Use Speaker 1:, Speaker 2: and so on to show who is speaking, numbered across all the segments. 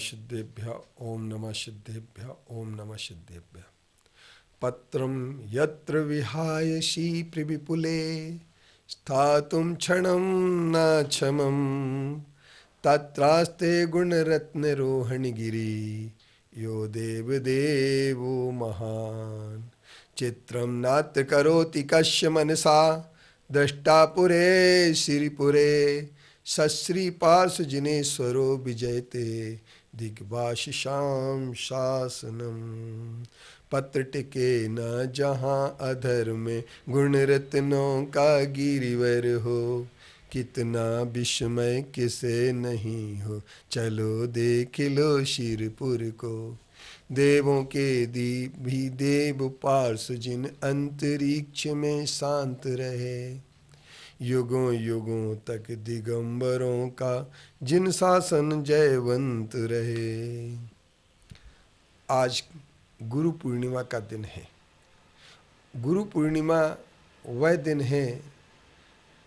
Speaker 1: सिद्धेभ्य ओम नमः सिद्धेभ्य ओम नमः सिद्धेभ्य। पत्रं यत्र विहायसि प्रविपुले स्थातुं क्षणं न क्षमं तत्रास्ते गुणरत्नरोहणगिरि यो देवदेवो महान्। चित्रं नात्र करोति कस्य मनसा दृष्टा पुरे श्रीपुरे सश्रीपार्श्वजिनेश्वरो विजयते दिग्भाषिषां शासनम्। पत्र टिके न जहाँ अधर में गुण रत्नों का गिरिवर हो, कितना विस्मय किसे नहीं हो, चलो देख लो शिरपुर को। देवों के भी देव पार्श्व जिन अंतरिक्ष में शांत रहे, युगों युगों तक दिगंबरों का जिन शासन जयवंत रहे। आज गुरु पूर्णिमा का दिन है। गुरु पूर्णिमा वह दिन है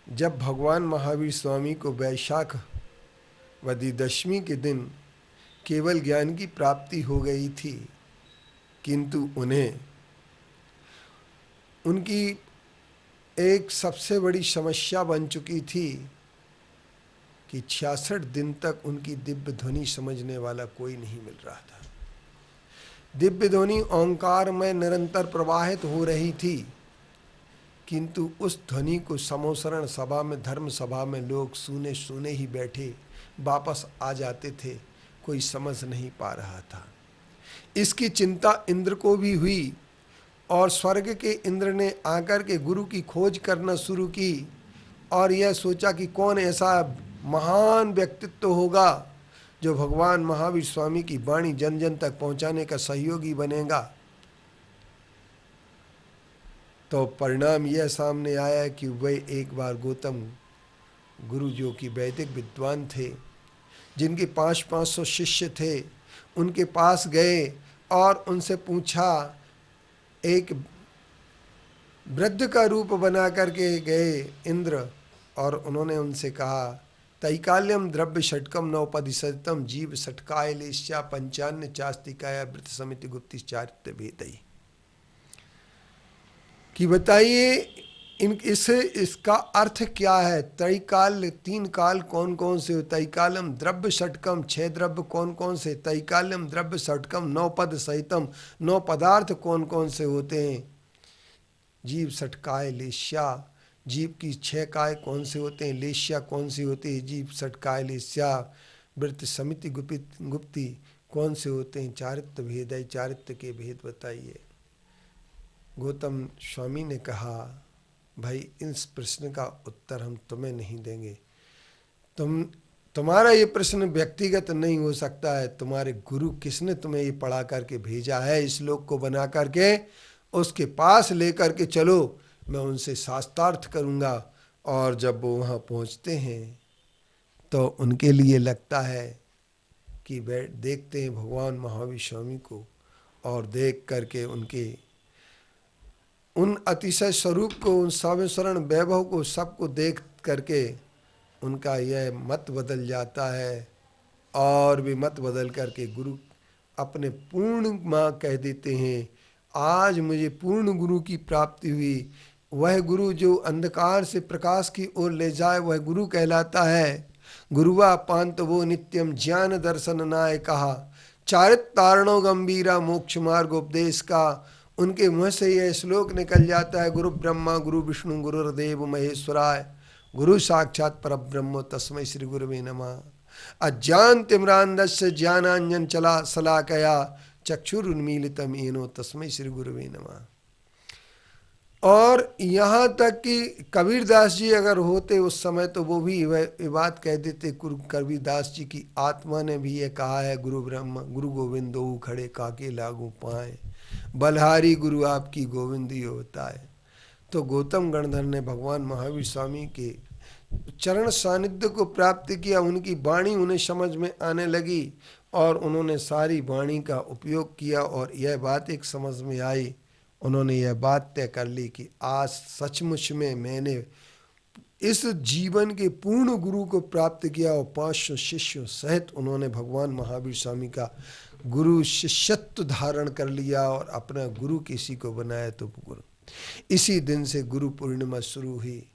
Speaker 1: जब भगवान महावीर स्वामी को वैशाख वदी दशमी के दिन केवल ज्ञान की प्राप्ति हो गई थी, किंतु उन्हें उनकी एक सबसे बड़ी समस्या बन चुकी थी कि 66 दिन तक उनकी दिव्य ध्वनि समझने वाला कोई नहीं मिल रहा था। दिव्य ध्वनि ओंकार में निरंतर प्रवाहित हो रही थी, किंतु उस ध्वनि को समोसरण सभा में, धर्म सभा में लोग सुने सुने ही बैठे वापस आ जाते थे, कोई समझ नहीं पा रहा था। इसकी चिंता इंद्र को भी हुई और स्वर्ग के इंद्र ने आकर के गुरु की खोज करना शुरू की और यह सोचा कि कौन ऐसा महान व्यक्तित्व होगा जो भगवान महावीर स्वामी की वाणी जन जन तक पहुंचाने का सहयोगी बनेगा। तो परिणाम यह सामने आया कि वे एक बार गौतम गुरु जो कि वैदिक विद्वान थे, जिनके 500-500 शिष्य थे, उनके पास गए और उनसे पूछा। एक वृद्ध का रूप बना करके गए इंद्र और उन्होंने उनसे कहा, तैकाल्यम द्रव्य षटकम नवपदिशतम जीव षटकाय लेश्या पंचान्य चास्तिकाया वृत समिति गुप्ति चारित्य भेदई। कि बताइए इसका अर्थ क्या है। तैकाल 3 काल कौन कौन से हो? तैकालम द्रव्य षटकम 6 द्रव्य कौन कौन से? तैकाल्यम द्रव्य षटकम 9 पद सहितम 9 पदार्थ कौन कौन से होते हैं? जीव षटकाय लेश्या, जीव की 6 काय कौन से होते हैं? लेश्या कौन सी होती है? जीव षटकाय लेश्या। वृत्त समिति गुप्ति कौन से होते हैं? चारित्य भेद, चारित्य के भेद बताइए। गौतम स्वामी ने कहा, भाई इस प्रश्न का उत्तर हम तुम्हें नहीं देंगे। तुम्हारा ये प्रश्न व्यक्तिगत नहीं हो सकता है। तुम्हारे गुरु किसने तुम्हें ये पढ़ा करके भेजा है? इस श्लोक को बना करके उसके पास लेकर के चलो, मैं उनसे शास्त्रार्थ करूँगा। और जब वो वहाँ पहुँचते हैं तो उनके लिए लगता है कि वे देखते हैं भगवान महावीर स्वामी को और देख करके उनके उन अतिशय स्वरूप को, उन सावेश्वरण वैभव को, सबको देख करके उनका यह मत बदल जाता है और भी मत बदल करके गुरु अपने पूर्ण माँ कह देते हैं। आज मुझे पूर्ण गुरु की प्राप्ति हुई। वह गुरु जो अंधकार से प्रकाश की ओर ले जाए वह गुरु कहलाता है। गुरुवा पांत वो नित्यम ज्ञान दर्शन नाय कहा, चारित तारणो गंभीरा मोक्ष मार्ग उपदेश का। उनके मुँह से यह श्लोक निकल जाता है, गुरु ब्रह्मा गुरु विष्णु गुरुर्देव महेश्वराय, गुरु साक्षात परब्रह्म तस्मै श्री गुरुवे नमः। अज्ञान तिम्रांधस्य ज्ञानांजन चला शलाकया चक्षुरुन्मीलितम येनो तस्मै श्री गुरुवे नमः। और यहाँ तक कि कबीरदास जी अगर होते उस समय तो वो भी वह बात कह देते। कबीरदास जी की आत्मा ने भी ये कहा है, गुरु ब्रह्मा गुरु गोविंद दो खड़े काके लागू पाए, बलहारी गुरु आपकी गोविंद ही होता है। तो गौतम गणधर ने भगवान महावीर स्वामी के चरण सानिध्य को प्राप्त किया। उनकी वाणी उन्हें समझ में आने लगी और उन्होंने सारी वाणी का उपयोग किया और यह बात एक समझ में आई। उन्होंने यह बात तय कर ली कि आज सचमुच में मैंने इस जीवन के पूर्ण गुरु को प्राप्त किया और 500 शिष्यों सहित उन्होंने भगवान महावीर स्वामी का गुरु शिष्यत्व धारण कर लिया और अपना गुरु किसी को बनाया तो गुरु। इसी दिन से गुरु पूर्णिमा शुरू हुई।